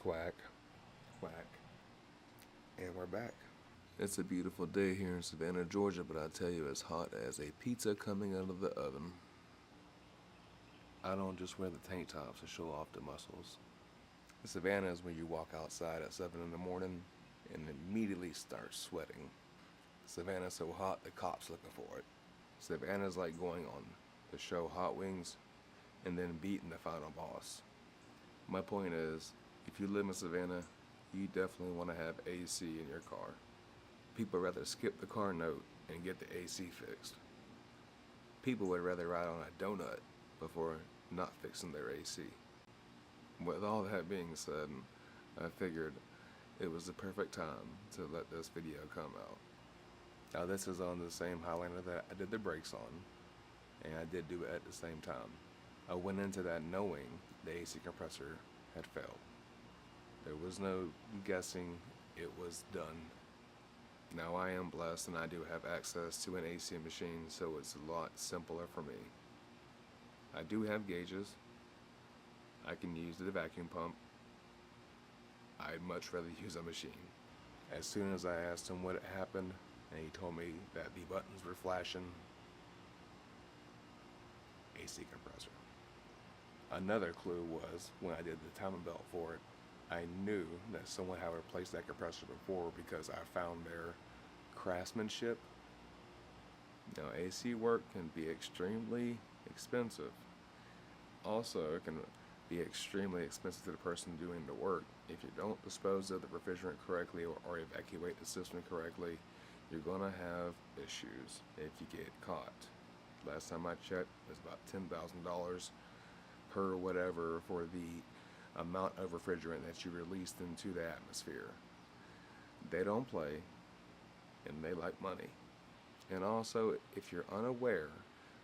Quack, quack, and we're back. It's a beautiful day here in Savannah, Georgia, but I tell you, it's hot as a pizza coming out of the oven. I don't just wear the tank tops to show off the muscles. Savannah is when you walk outside at 7 in the morning and immediately start sweating. Savannah's so hot, the cops looking for it. Savannah's like going on the show Hot Wings and then beating the final boss. My point is, if you live in Savannah, you definitely want to have AC in your car. People rather skip the car note and get the AC fixed. People would rather ride on a donut before not fixing their AC. With all that being said, I figured it was the perfect time to let this video come out. Now this is on the same Highlander that I did the brakes on, and I did do it at the same time. I went into that knowing the AC compressor had failed. There was no guessing, it was done. Now I am blessed and I do have access to an AC machine, so it's a lot simpler for me. I do have gauges. I can use the vacuum pump. I'd much rather use a machine. As soon as I asked him what had happened, and he told me that the buttons were flashing, AC compressor. Another clue was when I did the timing belt for it, I knew that someone had replaced that compressor before because I found their craftsmanship. Now AC work can be extremely expensive. Also, it can be extremely expensive to the person doing the work. If you don't dispose of the refrigerant correctly or evacuate the system correctly, you're gonna have issues if you get caught. Last time I checked, it was about $10,000 per whatever for the amount of refrigerant that you released into the atmosphere. They don't play, and they like money. And also, if you're unaware,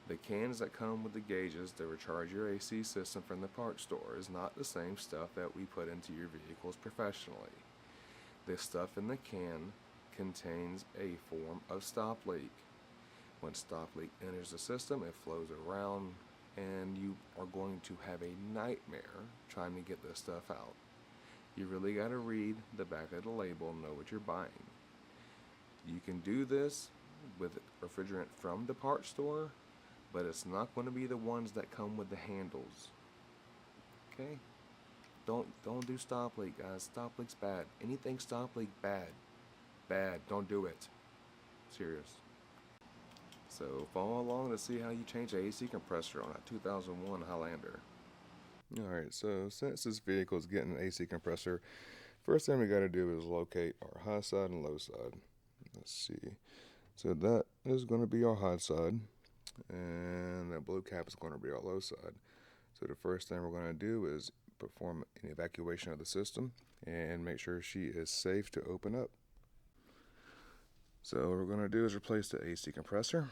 the cans that come with the gauges to recharge your AC system from the parts store is not the same stuff that we put into your vehicles professionally. The stuff in the can contains a form of stop leak. When stop leak enters the system, it flows around and you are going to have a nightmare trying to get this stuff out. You really got to read the back of the label and know what you're buying. You can do this with refrigerant from the parts store, but it's not going to be the ones that come with the handles. Okay? Don't do stop leak, guys. Stop leak's bad. Anything stop leak, bad. Bad. Don't do it. Serious. So follow along to see how you change a AC compressor on a 2001 Highlander. Alright, so since this vehicle is getting an AC compressor, first thing we got to do is locate our high side and low side. Let's see. So that is going to be our high side, and that blue cap is going to be our low side. So the first thing we're going to do is perform an evacuation of the system and make sure she is safe to open up. So what we're going to do is replace the AC compressor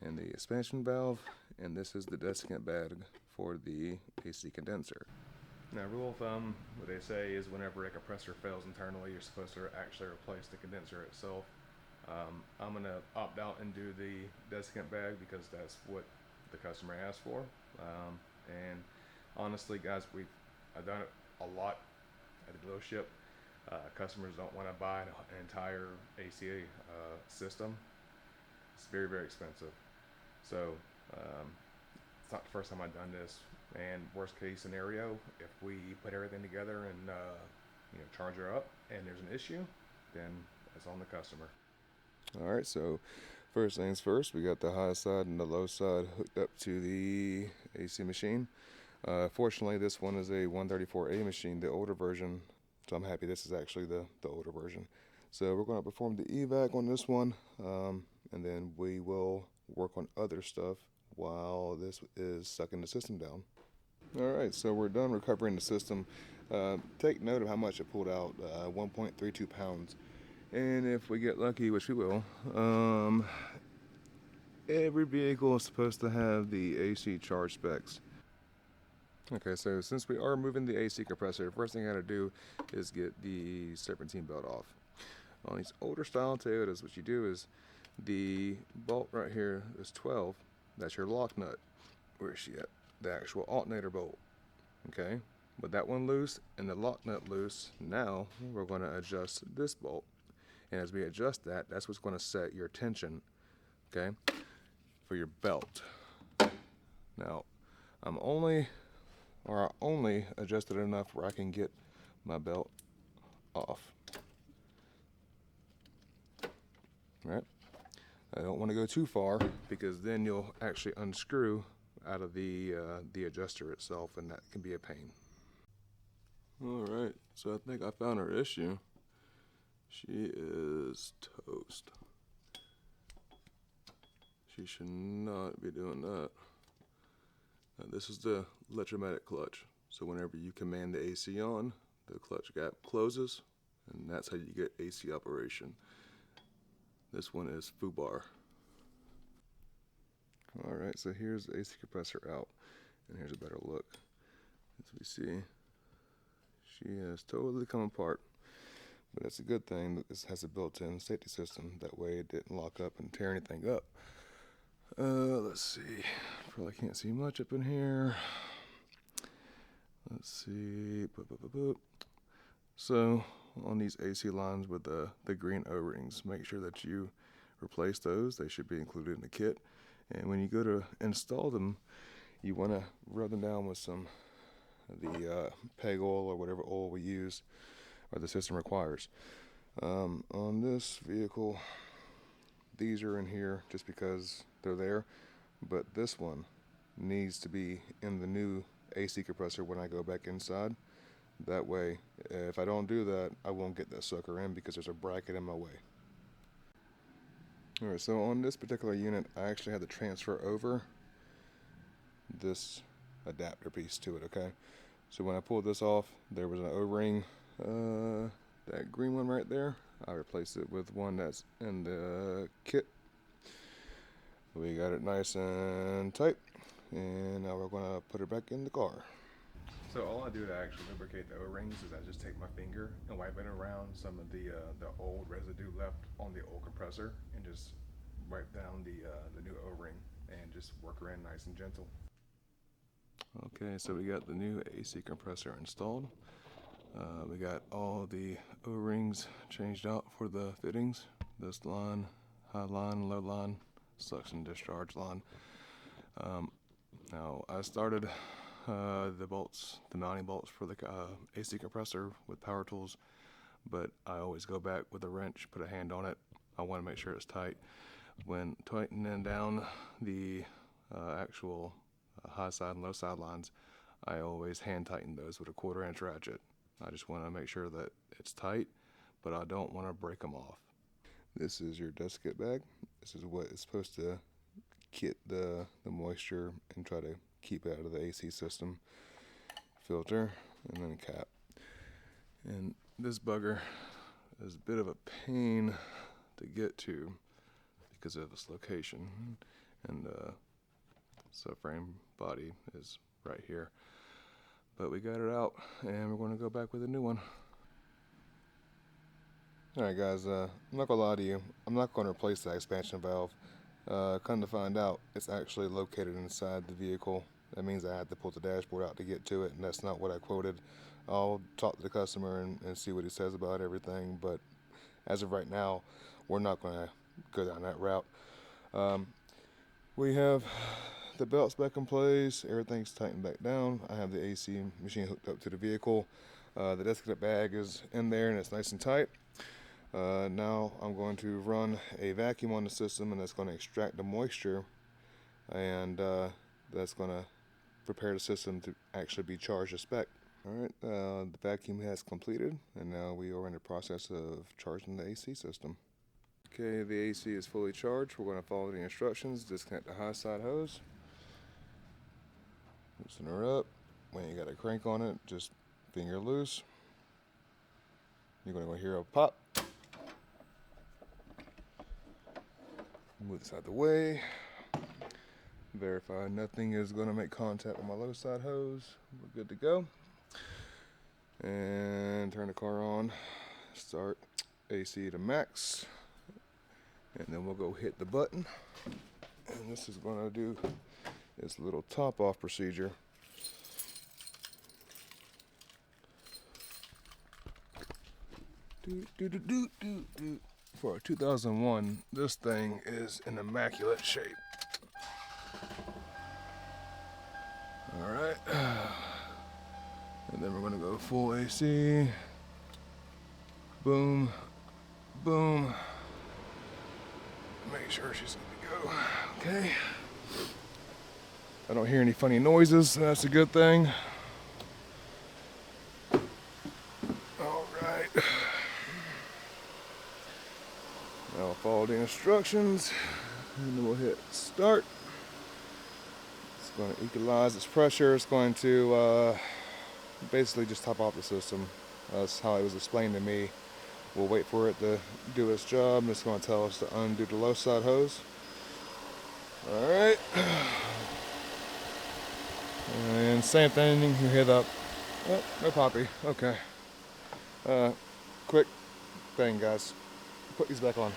and the expansion valve, and this is the desiccant bag for the AC condenser. Now, rule of thumb, what they say is whenever a compressor fails internally, you're supposed to actually replace the condenser itself. I'm going to opt out and do the desiccant bag because that's what the customer asked for. And honestly, guys, I've done it a lot at the dealership. Customers don't want to buy an entire AC system. It's very, very expensive. So it's not the first time I've done this. And worst case scenario, if we put everything together and charge her up and there's an issue, then it's on the customer. All right, so first things first, we got the high side and the low side hooked up to the AC machine. Fortunately, this one is a 134A machine, the older version. So I'm happy this is actually the older version. So we're going to perform the evac on this one, and then we will work on other stuff while this is sucking the system down. All right, so we're done recovering the system. Take note of how much it pulled out, 1.32 pounds. And if we get lucky, which we will, every vehicle is supposed to have the AC charge specs. Okay, so since we are moving the AC compressor, the first thing I gotta do is get the serpentine belt off. On these older style Toyotas, what you do is the bolt right here is 12. That's your lock nut. Where is she at? The actual alternator bolt. Okay, With that one loose and the lock nut loose, now we're going to adjust this bolt. And as we adjust that, that's what's going to set your tension, okay, for your belt. Now, I only adjusted it enough where I can get my belt off. All right. I don't want to go too far because then you'll actually unscrew out of the adjuster itself, and that can be a pain. All right, so I think I found her issue. She is toast. She should not be doing that. Now, this is the electromatic clutch. So whenever you command the AC on, the clutch gap closes, and that's how you get AC operation. This one is foobar. All right, so here's the AC compressor out, and here's a better look. As we see, she has totally come apart, but it's a good thing that this has a built-in safety system. That way it didn't lock up and tear anything up. Let's see, probably can't see much up in here. Let's see, boop, boop, boop, boop. So on these AC lines with the green O-rings, make sure that you replace those. They should be included in the kit. And when you go to install them, you want to rub them down with some of the peg oil or whatever oil we use or the system requires. On this vehicle, these are in here just because they're there, but this one needs to be in the new AC compressor when I go back inside. That way, if I don't do that, I won't get that sucker in because there's a bracket in my way. Alright, so on this particular unit, I actually had to transfer over this adapter piece to it, okay? So when I pulled this off, there was an O-ring, that green one right there. I replaced it with one that's in the kit. We got it nice and tight, and now we're gonna put it back in the car. So all I do to actually lubricate the O-rings is I just take my finger and wipe it around some of the old residue left on the old compressor and just wipe down the new O-ring and just work around nice and gentle. Okay, so we got the new AC compressor installed. We got all the O-rings changed out for the fittings. This line, high line, low line, suction discharge line. Now I started the mounting bolts for the AC compressor with power tools, but I always go back with a wrench, put a hand on it. I want to make sure it's tight. When tightening down the actual high side and low side lines, I always hand tighten those with a 1/4 inch ratchet. I just want to make sure that it's tight, but I don't want to break them off. This is your dust kit bag. This is what is supposed to kit the moisture and try to keep it out of the AC system. Filter, and then cap. And this bugger is a bit of a pain to get to because of its location, and the subframe body is right here. But we got it out, and we're going to go back with a new one. Alright guys, I'm not going to lie to you, I'm not going to replace that expansion valve. Come to find out, it's actually located inside the vehicle. That means I had to pull the dashboard out to get to it, and that's not what I quoted. I'll talk to the customer and see what he says about everything, but as of right now, we're not going to go down that route. We have the belts back in place, everything's tightened back down. I have the AC machine hooked up to the vehicle. The dust kit bag is in there and it's nice and tight. Now I'm going to run a vacuum on the system, and that's going to extract the moisture, and that's going to prepare the system to actually be charged to spec. Alright, the vacuum has completed, and now we are in the process of charging the AC system. Okay, the AC is fully charged. We're going to follow the instructions. Disconnect the high side hose. Loosen her up. When you got a crank on it, just finger loose. You're going to hear a pop. Move this out of the way. Verify nothing is going to make contact with my low side hose. We're good to go. And turn the car on. Start AC to max. And then we'll go hit the button. And this is going to do its little top off procedure. For a 2001, this thing is in immaculate shape. Alright. And then we're gonna go full AC. Boom. Boom. Make sure she's good to go. Okay. I don't hear any funny noises, so that's a good thing. Alright. Now I'll follow the instructions, and then we'll hit start. It's going to equalize its pressure. It's going to basically just top off the system. That's how it was explained to me. We'll wait for it to do its job. It's going to tell us to undo the low side hose. Alright. And same thing, you hit up. Oh, no poppy. Okay. Quick thing, guys. Put these back on.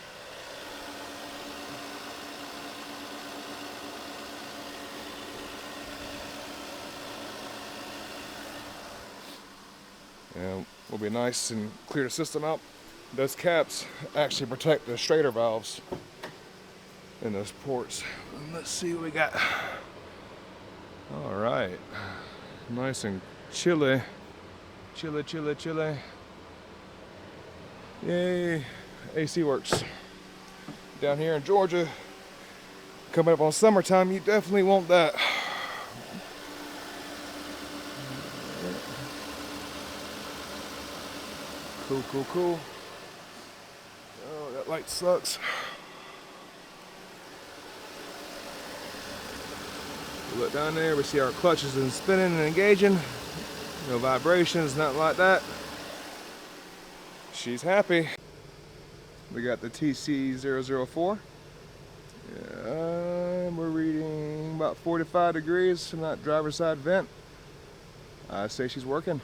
And we'll be nice and clear the system out. Those caps actually protect the straighter valves in those ports. Let's see what we got. All right, nice and chilly. Chilly. Yay, AC works. Down here in Georgia, coming up on summertime, you definitely want that. Cool. Oh, that light sucks. We look down there, we see our clutches and spinning and engaging. No vibrations, nothing like that. She's happy. We got the TC004. Yeah, we're reading about 45 degrees from that driver's side vent. I say she's working.